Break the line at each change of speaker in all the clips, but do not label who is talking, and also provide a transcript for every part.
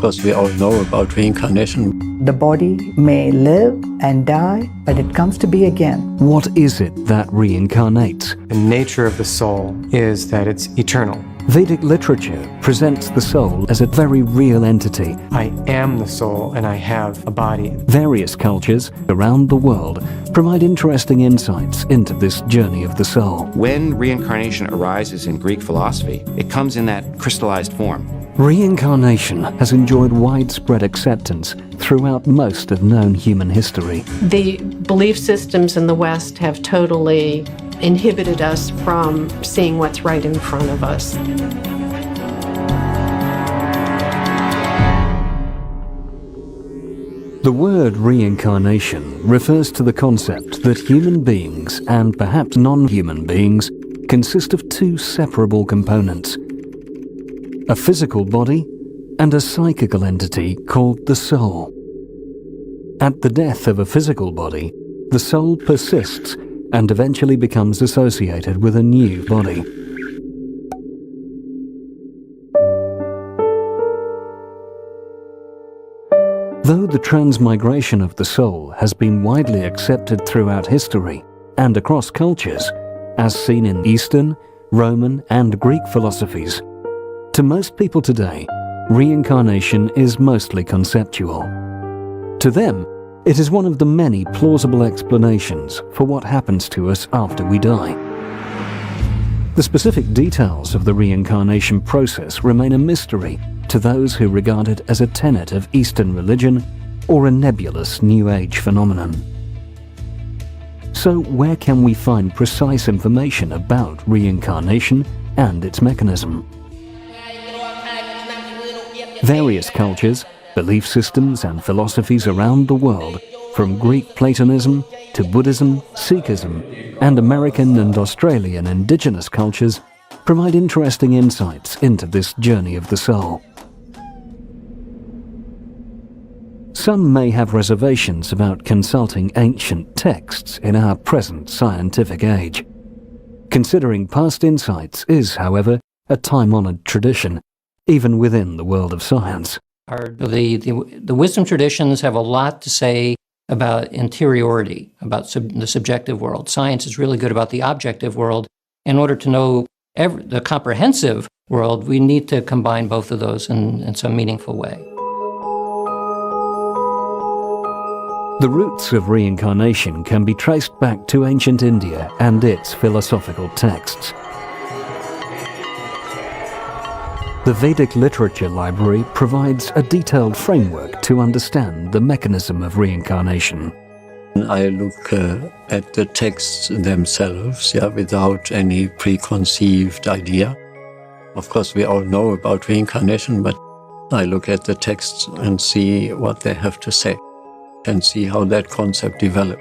course, we all know about reincarnation.
The body may live and die, but it comes to be again.
What is it that reincarnates?
The nature of the soul is that it's eternal.
Vedic literature presents the soul as a very real entity.
I am the soul and I have a body.
Various cultures around the world provide interesting insights into this journey of the soul.
When reincarnation arises in Greek philosophy, it comes in that crystallized form.
Reincarnation has enjoyed widespread acceptance throughout most of known human history.
The belief systems in the West have totally inhibited us from seeing what's right in front of us.
The word reincarnation refers to the concept that human beings and perhaps non-human beings consist of two separable components: a physical body and a psychical entity called the soul. At the death of a physical body, the soul persists and eventually becomes associated with a new body. Though the transmigration of the soul has been widely accepted throughout history and across cultures, as seen in Eastern, Roman, and Greek philosophies, to most people today, reincarnation is mostly conceptual. To them, it is one of the many plausible explanations for what happens to us after we die. The specific details of the reincarnation process remain a mystery to those who regard it as a tenet of Eastern religion or a nebulous New Age phenomenon. So where can we find precise information about reincarnation and its mechanism? Various cultures, belief systems and philosophies around the world, from Greek Platonism to Buddhism, Sikhism, and American and Australian indigenous cultures, provide interesting insights into this journey of the soul. Some may have reservations about consulting ancient texts in our present scientific age. Considering past insights is, however, a time-honored tradition, even within the world of science.
The wisdom traditions have a lot to say about interiority, about the subjective world. Science is really good about the objective world. In order to know the comprehensive world, we need to combine both of those in some meaningful way.
The roots of reincarnation can be traced back to ancient India and its philosophical texts. The Vedic Literature Library provides a detailed framework to understand the mechanism of reincarnation.
I look at the texts themselves, without any preconceived idea. Of course, we all know about reincarnation, but I look at the texts and see what they have to say and see how that concept developed.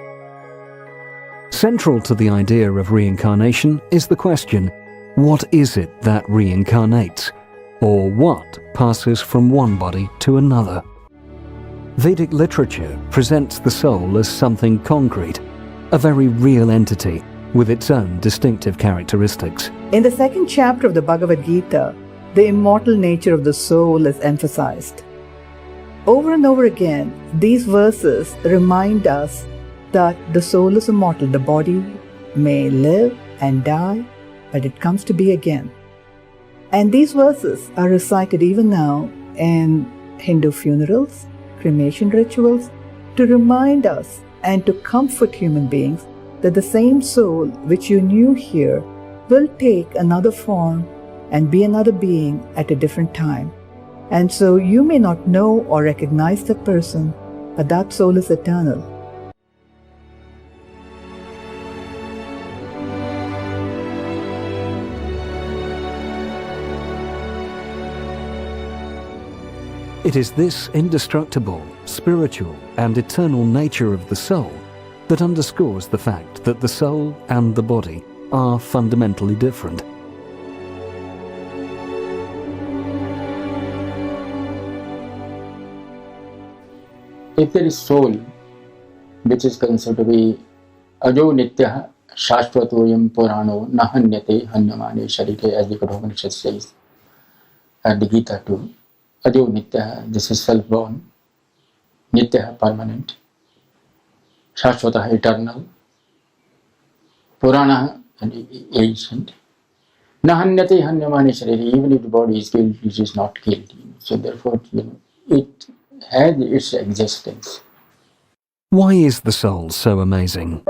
Central to the idea of reincarnation is the question, what is it that reincarnates? Or what passes from one body to another? Vedic literature presents the soul as something concrete, a very real entity with its own distinctive characteristics.
In the second chapter of the Bhagavad Gita, the immortal nature of the soul is emphasized. Over and over again, these verses remind us that the soul is immortal. The body may live and die, but it comes to be again. And these verses are recited even now in Hindu funerals, cremation rituals, to remind us and to comfort human beings that the same soul which you knew here will take another form and be another being at a different time. And so you may not know or recognize that person, but that soul is eternal.
It is this indestructible, spiritual, and eternal nature of the soul that underscores the fact that the soul and the body are fundamentally different.
If there is soul, which is considered to be ajo nitya shashvatoyam purano nahanyate hanyamane sharike, as the Upanishad says, and the Gita too. ajo nitya, this is self-born, nitya, permanent, shashvata, eternal, purana, and ancient. Nahanyate hanyamani shariri, even if the body is killed, it is not killed. So therefore, it has its existence.
Why is the soul so amazing?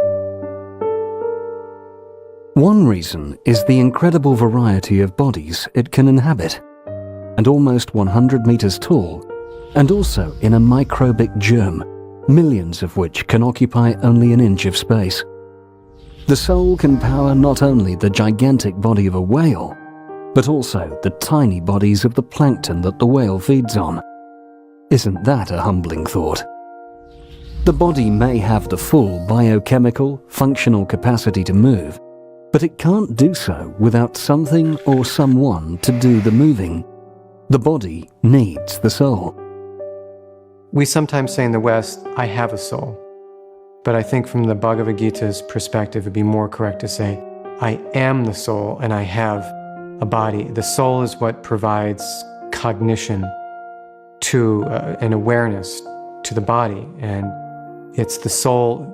One reason is the incredible variety of bodies it can inhabit, and almost 100 meters tall, and also in a microbic germ, millions of which can occupy only an inch of space. The soul can power not only the gigantic body of a whale, but also the tiny bodies of the plankton that the whale feeds on. Isn't that a humbling thought? The body may have the full biochemical, functional capacity to move, but it can't do so without something or someone to do the moving. The body needs the soul.
We sometimes say in the West, I have a soul. But I think from the Bhagavad Gita's perspective, it'd be more correct to say, I am the soul and I have a body. The soul is what provides cognition to an awareness to the body. And it's the soul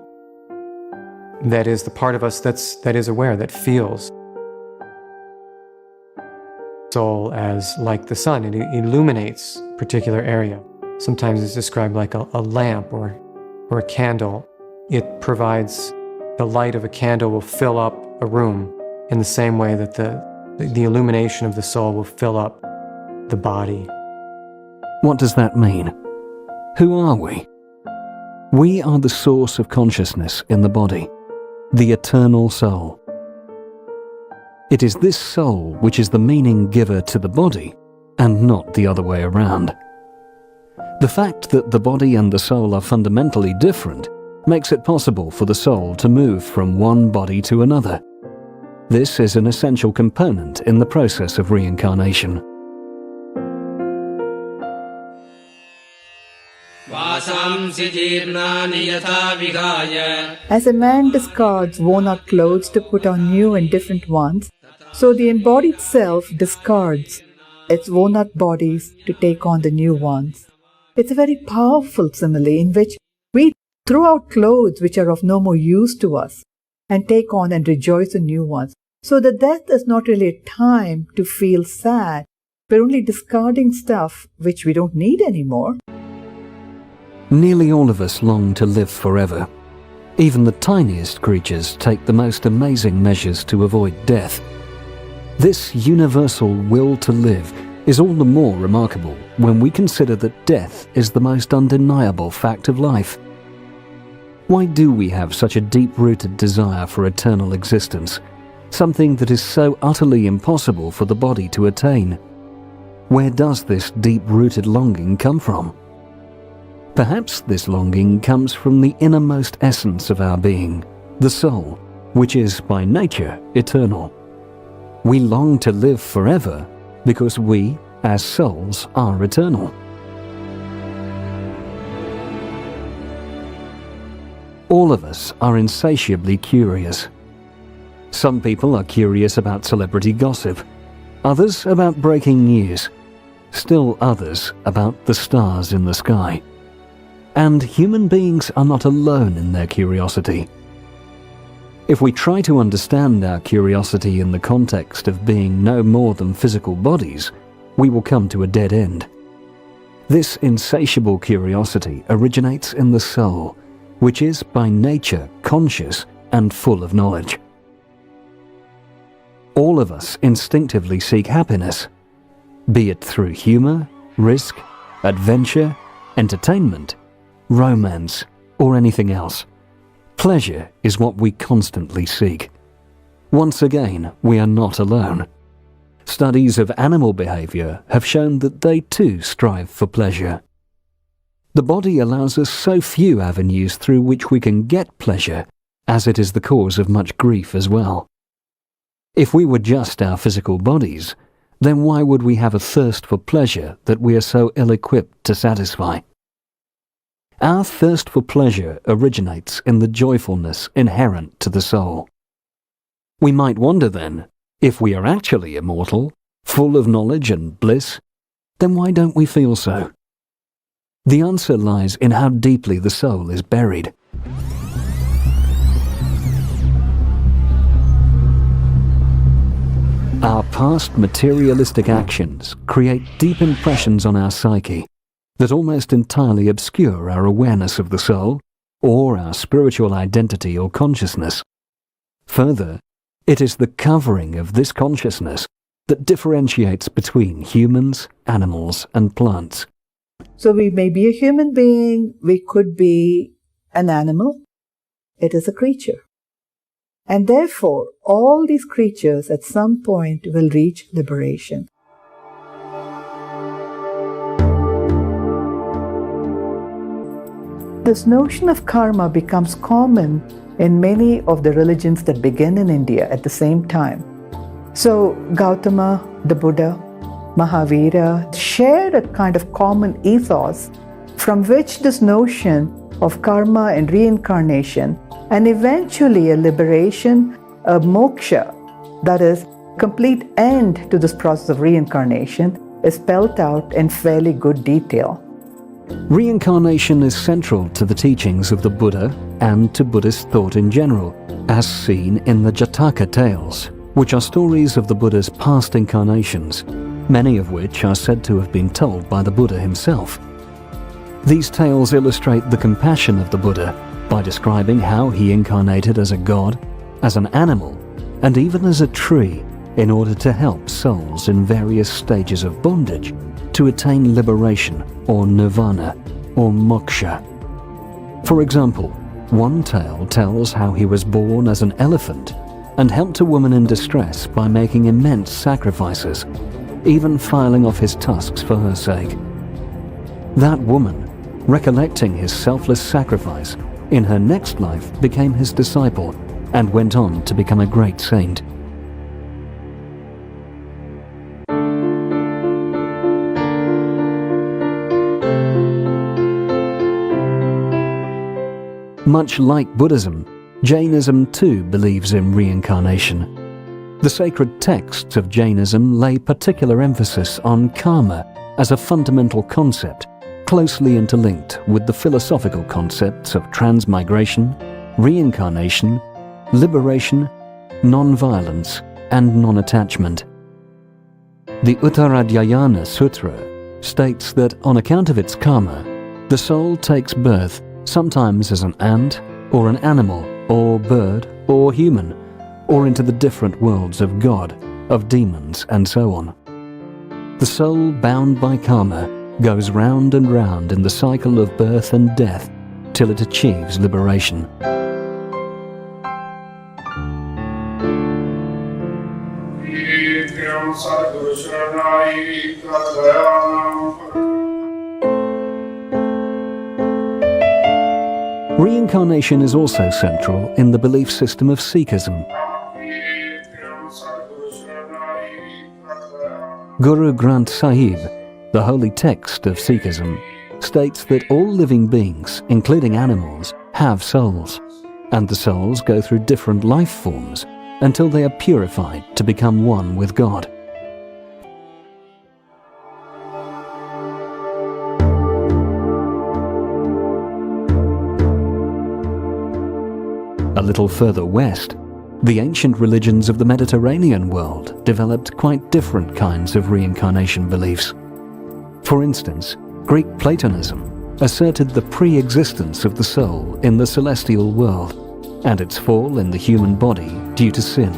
that is the part of us that is aware, that feels. Soul as like the sun, it illuminates a particular area. Sometimes it's described like a lamp or a candle. It provides the light of a candle will fill up a room in the same way that the illumination of the soul will fill up the body.
What does that mean? Who are we? We are the source of consciousness in the body, the eternal soul. It is this soul which is the meaning giver to the body, and not the other way around. The fact that the body and the soul are fundamentally different makes it possible for the soul to move from one body to another. This is an essential component in the process of reincarnation.
As a man discards worn-out clothes to put on new and different ones, so the embodied self discards its worn-out bodies to take on the new ones. It's a very powerful simile in which we throw out clothes which are of no more use to us and take on and rejoice in new ones. So the death is not really a time to feel sad. We're only discarding stuff which we don't need anymore.
Nearly all of us long to live forever. Even the tiniest creatures take the most amazing measures to avoid death. This universal will to live is all the more remarkable when we consider that death is the most undeniable fact of life. Why do we have such a deep-rooted desire for eternal existence, something that is so utterly impossible for the body to attain? Where does this deep-rooted longing come from? Perhaps this longing comes from the innermost essence of our being, the soul, which is by nature eternal. We long to live forever because we, as souls, are eternal. All of us are insatiably curious. Some people are curious about celebrity gossip, others about breaking news, still others about the stars in the sky. And human beings are not alone in their curiosity. If we try to understand our curiosity in the context of being no more than physical bodies, we will come to a dead end. This insatiable curiosity originates in the soul, which is by nature conscious and full of knowledge. All of us instinctively seek happiness, be it through humor, risk, adventure, entertainment, romance, or anything else. Pleasure is what we constantly seek. Once again, we are not alone. Studies of animal behavior have shown that they too strive for pleasure. The body allows us so few avenues through which we can get pleasure, as it is the cause of much grief as well. If we were just our physical bodies, then why would we have a thirst for pleasure that we are so ill-equipped to satisfy? Our thirst for pleasure originates in the joyfulness inherent to the soul. We might wonder then, if we are actually immortal, full of knowledge and bliss, then why don't we feel so? The answer lies in how deeply the soul is buried. Our past materialistic actions create deep impressions on our psyche that almost entirely obscure our awareness of the soul or our spiritual identity or consciousness. Further, it is the covering of this consciousness that differentiates between humans, animals, and plants.
So we may be a human being, we could be an animal. It is a creature. And therefore, all these creatures at some point will reach liberation. This notion of karma becomes common in many of the religions that began in India at the same time. So Gautama, the Buddha, Mahavira shared a kind of common ethos from which this notion of karma and reincarnation and eventually a liberation, a moksha, that is, complete end to this process of reincarnation, is spelled out in fairly good detail.
Reincarnation is central to the teachings of the Buddha and to Buddhist thought in general, as seen in the Jataka tales, which are stories of the Buddha's past incarnations, many of which are said to have been told by the Buddha himself. These tales illustrate the compassion of the Buddha by describing how he incarnated as a god, as an animal, and even as a tree in order to help souls in various stages of bondage to attain liberation or nirvana or moksha. For example, one tale tells how he was born as an elephant and helped a woman in distress by making immense sacrifices, even filing off his tusks for her sake. That woman, recollecting his selfless sacrifice, in her next life became his disciple and went on to become a great saint. Much like Buddhism, Jainism too believes in reincarnation. The sacred texts of Jainism lay particular emphasis on karma as a fundamental concept, closely interlinked with the philosophical concepts of transmigration, reincarnation, liberation, non-violence, and non-attachment. The Uttaradhyayana Sutra states that on account of its karma, the soul takes birth sometimes as an ant, or an animal, or bird, or human, or into the different worlds of God, of demons, and so on. The soul bound by karma goes round and round in the cycle of birth and death till it achieves liberation. Reincarnation is also central in the belief system of Sikhism. Guru Granth Sahib, the holy text of Sikhism, states that all living beings, including animals, have souls, and the souls go through different life forms until they are purified to become one with God. A little further west, the ancient religions of the Mediterranean world developed quite different kinds of reincarnation beliefs. For instance, Greek Platonism asserted the pre-existence of the soul in the celestial world and its fall in the human body due to sin.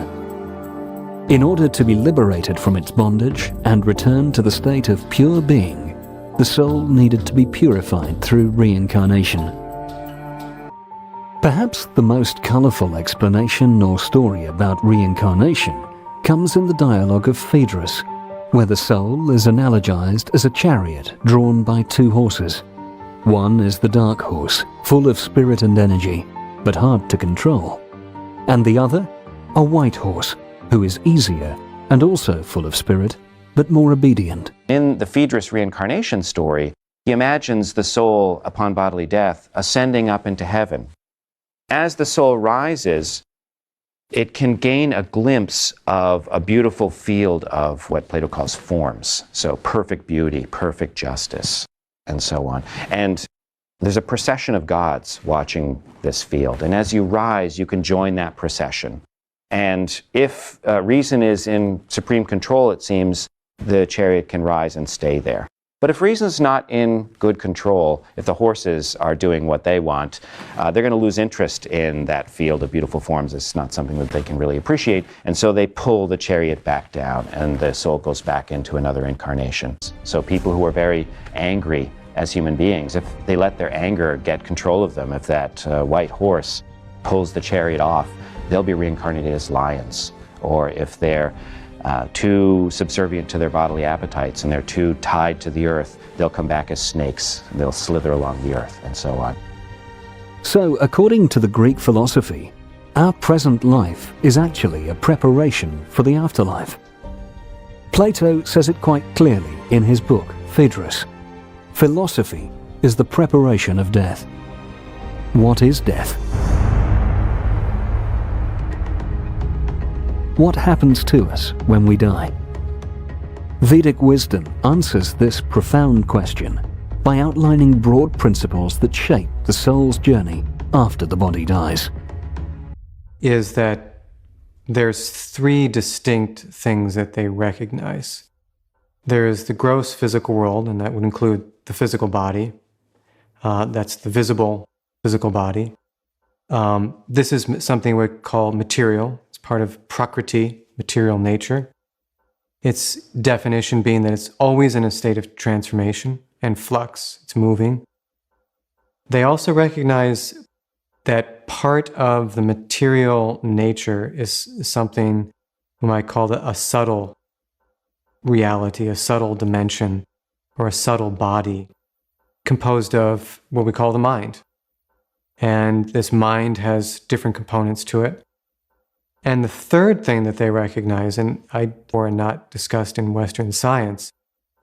In order to be liberated from its bondage and return to the state of pure being, the soul needed to be purified through reincarnation. Perhaps the most colourful explanation or story about reincarnation comes in the dialogue of Phaedrus, where the soul is analogized as a chariot drawn by two horses. One is the dark horse, full of spirit and energy, but hard to control, and the other, a white horse, who is easier and also full of spirit, but more obedient.
In the Phaedrus reincarnation story, he imagines the soul, upon bodily death, ascending up into heaven. As the soul rises, it can gain a glimpse of a beautiful field of what Plato calls forms. So perfect beauty, perfect justice, and so on. And there's a procession of gods watching this field. And as you rise, you can join that procession. And if reason is in supreme control, it seems, the chariot can rise and stay there. But if reason's not in good control, if the horses are doing what they want, they're going to lose interest in that field of beautiful forms. It's not something that they can really appreciate. And so they pull the chariot back down, and the soul goes back into another incarnation. So people who are very angry as human beings, if they let their anger get control of them, if that white horse pulls the chariot off, they'll be reincarnated as lions. Or if they're too subservient to their bodily appetites and they're too tied to the earth, they'll come back as snakes. They'll slither along the earth, and so on.
So, according to the Greek philosophy, our present life is actually a preparation for the afterlife. Plato says it quite clearly in his book, Phaedrus. Philosophy is the preparation of death. What is death? What happens to us when we die? Vedic wisdom answers this profound question by outlining broad principles that shape the soul's journey after the body dies.
Is that there's three distinct things that they recognize. There's the gross physical world, and that would include the physical body. That's the visible physical body. This is something we call material. It's part of prakriti, material nature. Its definition being that it's always in a state of transformation and flux. It's moving. They also recognize that part of the material nature is something we might call a subtle reality, a subtle dimension, or a subtle body composed of what we call the mind. And this mind has different components to it. And the third thing that they recognize, and are not discussed in Western science,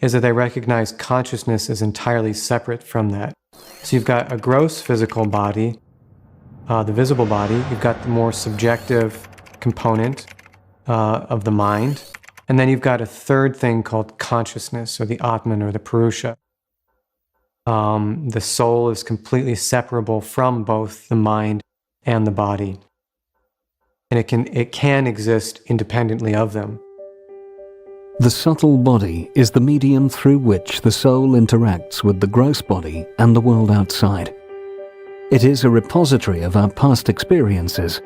is that they recognize consciousness as entirely separate from that. So you've got a gross physical body, the visible body. You've got the more subjective component of the mind. And then you've got a third thing called consciousness, or the Atman, or the Purusha. The soul is completely separable from both the mind and the body. And it can exist independently of them.
The subtle body is the medium through which the soul interacts with the gross body and the world outside. It is a repository of our past experiences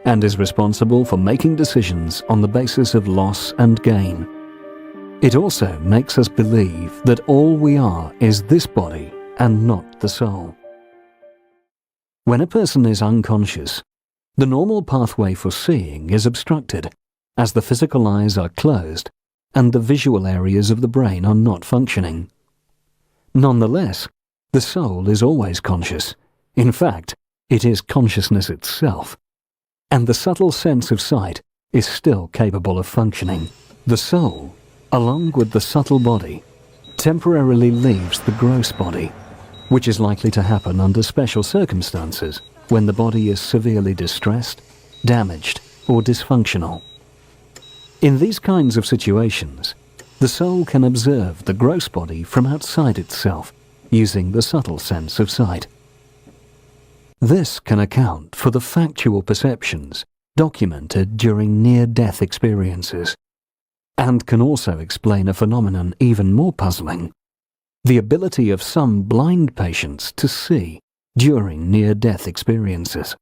and is responsible for making decisions on the basis of loss and gain. It also makes us believe that all we are is this body and not the soul. When a person is unconscious, the normal pathway for seeing is obstructed, as the physical eyes are closed and the visual areas of the brain are not functioning. Nonetheless, the soul is always conscious. In fact, it is consciousness itself. And the subtle sense of sight is still capable of functioning. The soul, along with the subtle body, temporarily leaves the gross body, which is likely to happen under special circumstances when the body is severely distressed, damaged, or dysfunctional. In these kinds of situations, the soul can observe the gross body from outside itself, using the subtle sense of sight. This can account for the factual perceptions documented during near-death experiences, and can also explain a phenomenon even more puzzling: the ability of some blind patients to see during near-death experiences.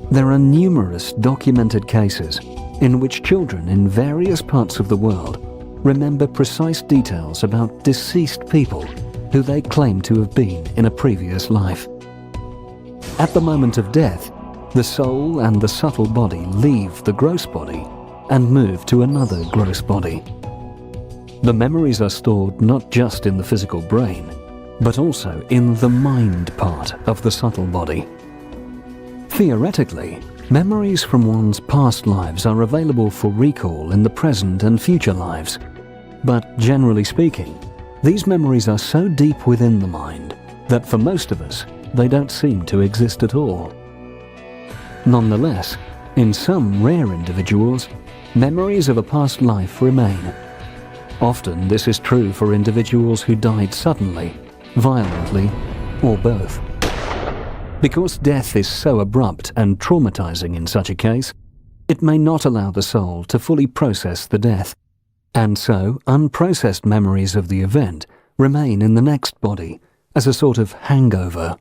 There are numerous documented cases in which children in various parts of the world remember precise details about deceased people who they claim to have been in a previous life. At the moment of death, the soul and the subtle body leave the gross body and move to another gross body. The memories are stored not just in the physical brain, but also in the mind part of the subtle body. Theoretically, memories from one's past lives are available for recall in the present and future lives. But generally speaking, these memories are so deep within the mind that for most of us, they don't seem to exist at all. Nonetheless, In some rare individuals, memories of a past life remain. Often this is true for individuals who died suddenly, violently, or both. Because death is so abrupt and traumatizing in such a case, it may not allow the soul to fully process the death, and so unprocessed memories of the event remain in the next body as a sort of hangover.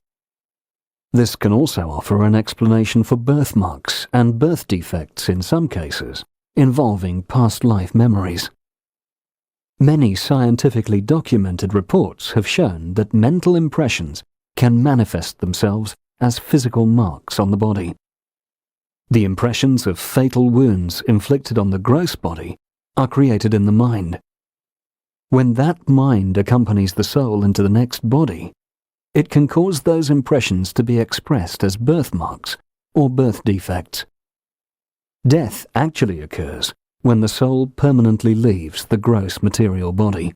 This can also offer an explanation for birthmarks and birth defects in some cases, involving past life memories. Many scientifically documented reports have shown that mental impressions can manifest themselves as physical marks on the body. The impressions of fatal wounds inflicted on the gross body are created in the mind. When that mind accompanies the soul into the next body, it can cause those impressions to be expressed as birthmarks or birth defects. Death actually occurs when the soul permanently leaves the gross material body.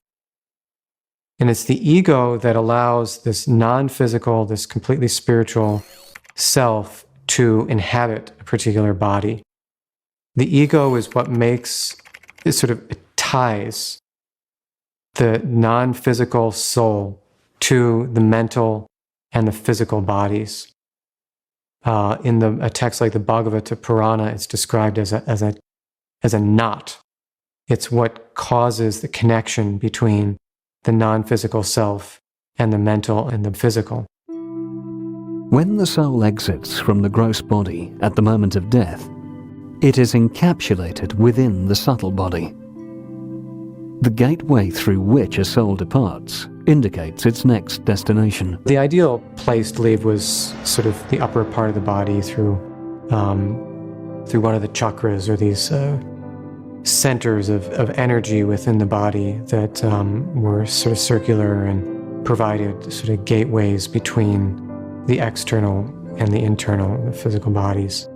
And it's the ego that allows this non-physical, this completely spiritual self to inhabit a particular body. The ego is what makes, it ties the non-physical soul to the mental and the physical bodies. In a text like the Bhagavata Purana, it's described as a knot. It's what causes the connection between the non-physical self and the mental and the physical.
When the soul exits from the gross body at the moment of death, it is encapsulated within the subtle body. The gateway through which a soul departs indicates its next destination.
The ideal place to leave was sort of the upper part of the body through one of the chakras, or these centers of energy within the body that were sort of circular and provided sort of gateways between the external and the internal, the physical bodies.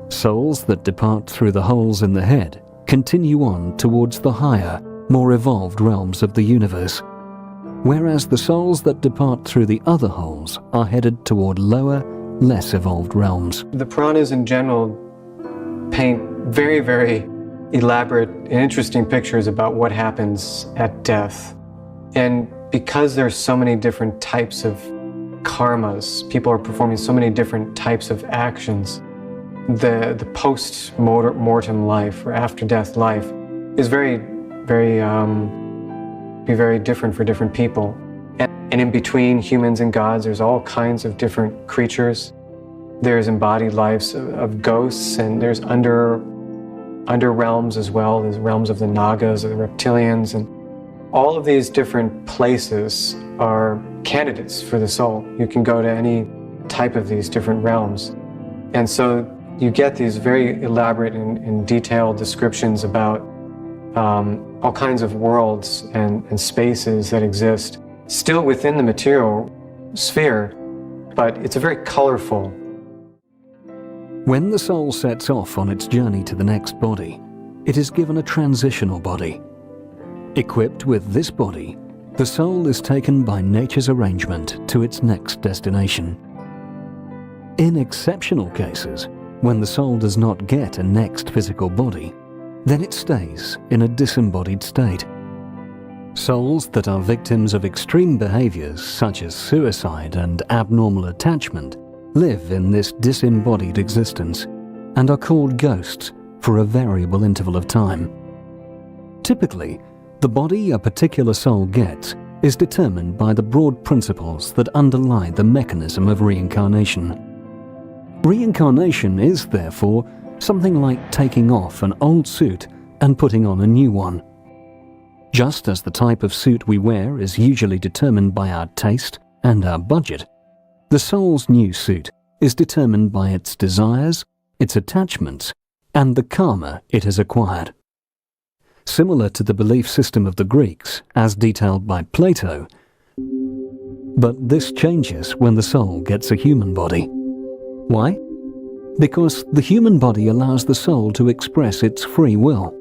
Souls that depart through the holes in the head continue on towards the higher, more evolved realms of the universe, whereas the souls that depart through the other holes are headed toward lower, less evolved realms.
The Puranas in general paint very, very elaborate and interesting pictures about what happens at death. And because there's so many different types of karmas, people are performing so many different types of actions, the post-mortem life, or after-death life, is very different for different people. And in between humans and gods, there's all kinds of different creatures. There's embodied lives of ghosts, and there's under realms as well. There's realms of the Nagas or the reptilians, and all of these different places are candidates for the soul. You can go to any type of these different realms. And so you get these very elaborate and detailed descriptions about all kinds of worlds and spaces that exist still within the material sphere, but it's a very colorful.
When the soul sets off on its journey to the next body, it is given a transitional body. Equipped with this body, the soul is taken by nature's arrangement to its next destination. In exceptional cases, when the soul does not get a next physical body, then it stays in a disembodied state. Souls that are victims of extreme behaviors such as suicide and abnormal attachment live in this disembodied existence and are called ghosts for a variable interval of time. Typically, the body a particular soul gets is determined by the broad principles that underlie the mechanism of reincarnation. Reincarnation is, therefore, something like taking off an old suit and putting on a new one. Just as the type of suit we wear is usually determined by our taste and our budget, the soul's new suit is determined by its desires, its attachments, and the karma it has acquired. Similar to the belief system of the Greeks, as detailed by Plato, but this changes when the soul gets a human body. Why? Because the human body allows the soul to express its free will.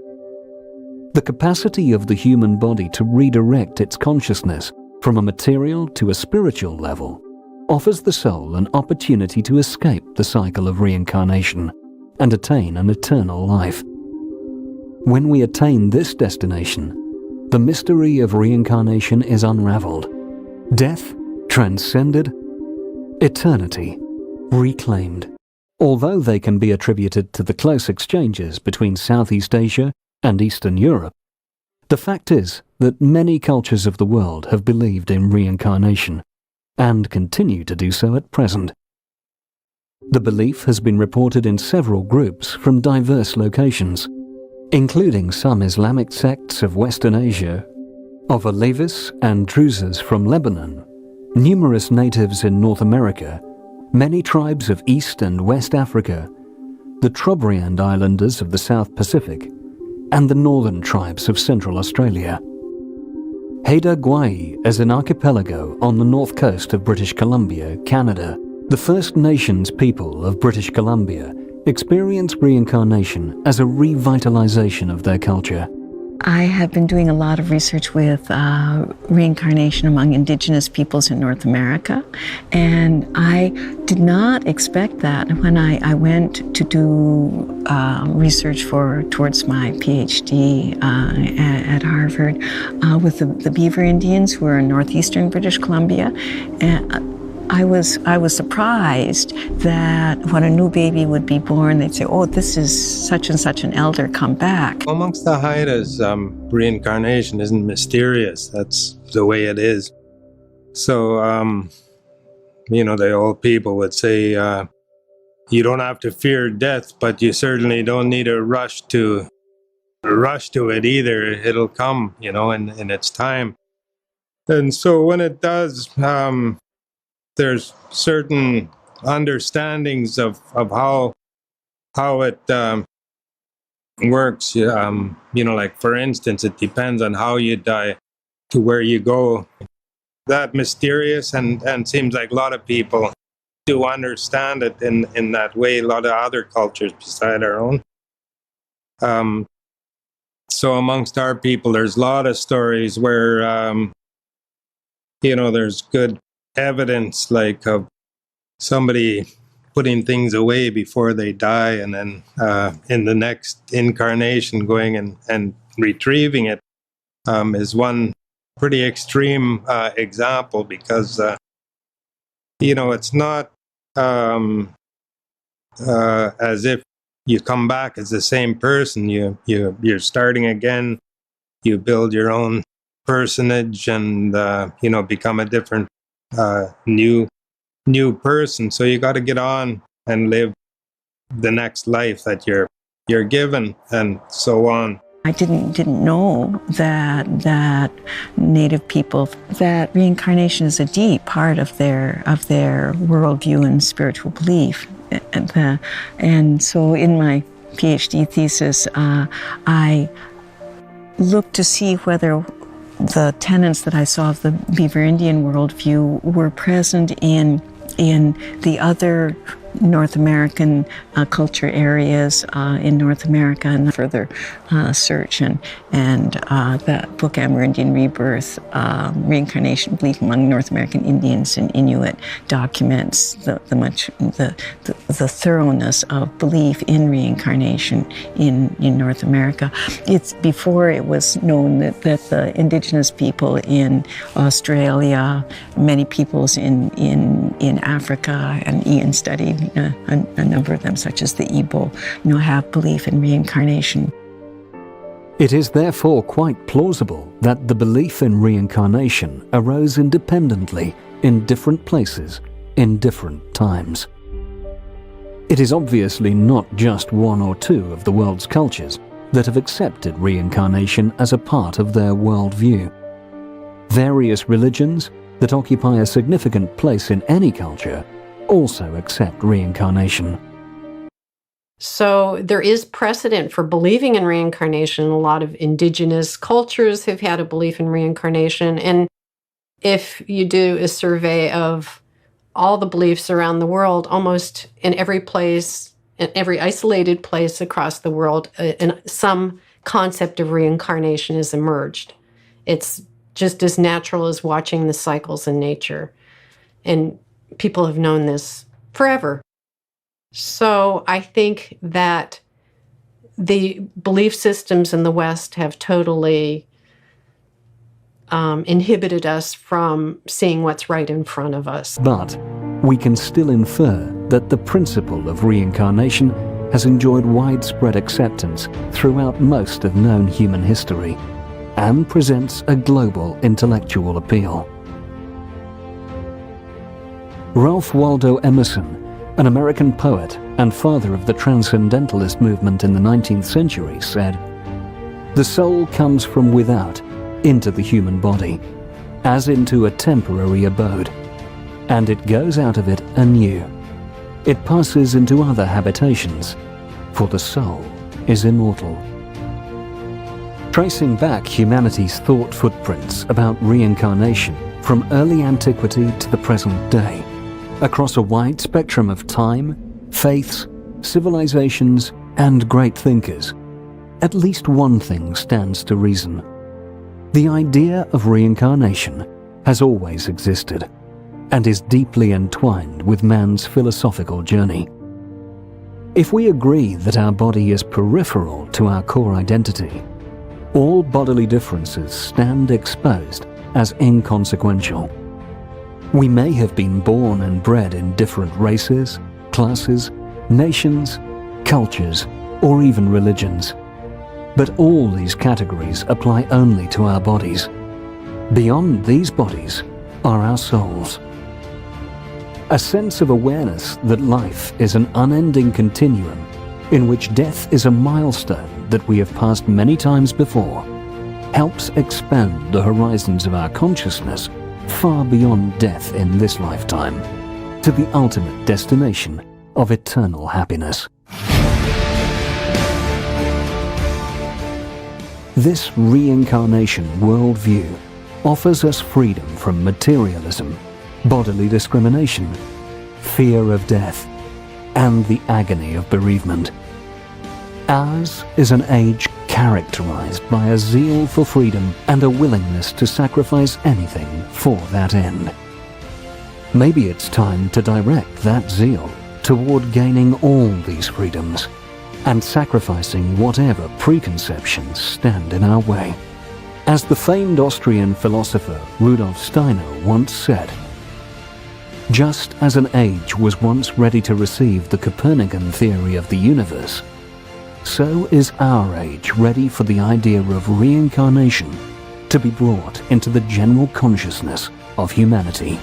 The capacity of the human body to redirect its consciousness from a material to a spiritual level offers the soul an opportunity to escape the cycle of reincarnation and attain an eternal life. When we attain this destination, the mystery of reincarnation is unraveled. Death transcended, eternity reclaimed. Although they can be attributed to the close exchanges between Southeast Asia and Eastern Europe, the fact is that many cultures of the world have believed in reincarnation and continue to do so at present. The belief has been reported in several groups from diverse locations, including some Islamic sects of Western Asia, of Alevis and Druzes from Lebanon, numerous natives in North America, many tribes of East and West Africa, the Trobriand Islanders of the South Pacific, and the northern tribes of Central Australia. Haida Gwaii is an archipelago on the north coast of British Columbia, Canada. The First Nations people of British Columbia experience reincarnation as a revitalization of their culture.
I have been doing a lot of research with reincarnation among indigenous peoples in North America, and I did not expect that when I went to do research towards my PhD at Harvard with the Beaver Indians who are in northeastern British Columbia. And I was surprised that when a new baby would be born, they'd say, "Oh, this is such and such an elder, come back."
Amongst the Haidas, reincarnation isn't mysterious. That's the way it is. So, the old people would say, you don't have to fear death, but you certainly don't need to rush to it either. It'll come, in its time. And so when it does, there's certain understandings of how it works. Like for instance, it depends on how you die to where you go. That mysterious and seems like a lot of people do understand it in that way. A lot of other cultures beside our own. So amongst our people, there's a lot of stories where there's good evidence like of somebody putting things away before they die and then in the next incarnation going and retrieving it is one pretty extreme example because it's not as if you come back as the same person. You're starting again. You build your own personage and become a different new person. So you got to get on and live the next life that you're given, and so on.
I didn't know that Native people, that reincarnation is a deep part of their worldview and spiritual belief, and so in my PhD thesis, I looked to see whether the tenets that I saw of the Beaver Indian worldview were present in the other North American culture areas in North America, and further search and that book Amerindian Rebirth, Reincarnation Belief Among North American Indians and Inuit documents the thoroughness of belief in reincarnation in North America. It's before it was known that the indigenous people in Australia, many peoples in Africa, and Ian studied a number of them, such as the Igbo, have belief in reincarnation.
It is therefore quite plausible that the belief in reincarnation arose independently in different places, in different times. It is obviously not just one or two of the world's cultures that have accepted reincarnation as a part of their worldview. Various religions that occupy a significant place in any culture also accept reincarnation.
So there is precedent for believing in reincarnation. A lot of indigenous cultures have had a belief in reincarnation. And if you do a survey of all the beliefs around the world, almost in every place, in every isolated place across the world, some concept of reincarnation has emerged. It's just as natural as watching the cycles in nature. And people have known this forever. So I think that the belief systems in the West have totally inhibited us from seeing what's right in front of us.
But we can still infer that the principle of reincarnation has enjoyed widespread acceptance throughout most of known human history and presents a global intellectual appeal. Ralph Waldo Emerson, an American poet and father of the Transcendentalist movement in the 19th century, said, "The soul comes from without into the human body, as into a temporary abode, and it goes out of it anew. It passes into other habitations, for the soul is immortal." Tracing back humanity's thought footprints about reincarnation from early antiquity to the present day, across a wide spectrum of time, faiths, civilizations, and great thinkers, at least one thing stands to reason. The idea of reincarnation has always existed and is deeply entwined with man's philosophical journey. If we agree that our body is peripheral to our core identity, all bodily differences stand exposed as inconsequential. We may have been born and bred in different races, classes, nations, cultures, or even religions. But all these categories apply only to our bodies. Beyond these bodies are our souls. A sense of awareness that life is an unending continuum in which death is a milestone that we have passed many times before helps expand the horizons of our consciousness far beyond death in this lifetime, to the ultimate destination of eternal happiness. This reincarnation worldview offers us freedom from materialism, bodily discrimination, fear of death, and the agony of bereavement. Ours is an age characterized by a zeal for freedom and a willingness to sacrifice anything for that end. Maybe it's time to direct that zeal toward gaining all these freedoms and sacrificing whatever preconceptions stand in our way. As the famed Austrian philosopher Rudolf Steiner once said, "Just as an age was once ready to receive the Copernican theory of the universe, so is our age ready for the idea of reincarnation to be brought into the general consciousness of humanity."